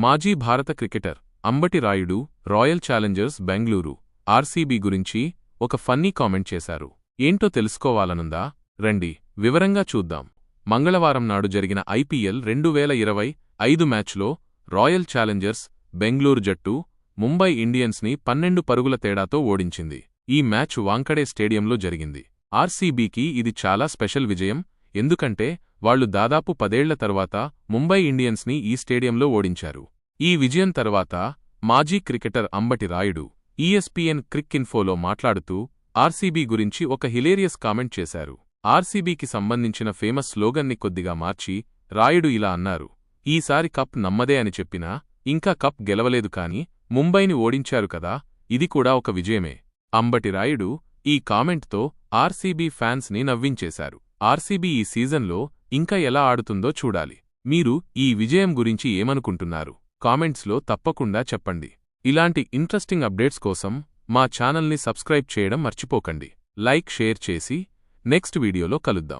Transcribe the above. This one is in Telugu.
మాజీ భారత cricketer Ambati Rayudu royal Challengers Bengaluru RCB గురించి ఒక ఫన్నీ కామెంట్ చేశారు. ఏంటో తెలుసుకోవాలనుందా? రండి వివరంగా చూద్దాం. మంగళవారం నాడు జరిగిన ఐపీఎల్ 2025 మ్యాచ్లో రాయల్ ఛాలెంజర్స్ బెంగళూరు జట్టు ముంబై ఇండియన్స్ని 12 పరుగుల తేడాతో ఓడించింది. ఈ మ్యాచ్ వాంఖడే స్టేడియంలో జరిగింది. ఆర్సీబీకి ఇది చాలా స్పెషల్ విజయం, ఎందుకంటే వాళ్లు దాదాపు 10 ఏళ్ల తర్వాత ముంబై ఇండియన్స్ని ఈ స్టేడియంలో ఓడించారు. ఈ విజయం తర్వాత మాజీ cricketer Ambati Rayudu ESPN Crick ఇన్ఫోలో మాట్లాడుతూ ఆర్సీబీ గురించి ఒక హిలేరియస్ కామెంట్ చేశారు. ఆర్సీబీకి సంబంధించిన ఫేమస్ స్లోగన్ని కొద్దిగా మార్చి రాయుడు ఇలా అన్నారు: ఈసారి కప్ నమ్మదే అని చెప్పినా ఇంకా కప్ గెలవలేదు కాని ముంబైని ఓడించారు కదా, ఇది కూడా ఒక విజయమే. అంబటి రాయుడు ఈ కామెంట్తో ఆర్సీబీ ఫ్యాన్స్ని నవ్వించేశారు. ఆర్సీబీ ఈ సీజన్లో ఇంకా ఎలా ఆడుతుందో చూడాలి. మీరు ఈ విజయం గురించి ఏమనుకుంటున్నారు? కామెంట్స్లో తప్పకుండా చెప్పండి. ఇలాంటి ఇంట్రెస్టింగ్ అప్డేట్స్ కోసం మా ఛానల్ని సబ్స్క్రైబ్ చేయడం మర్చిపోకండి. లైక్, షేర్ చేసి నెక్స్ట్ వీడియోలో కలుద్దాం.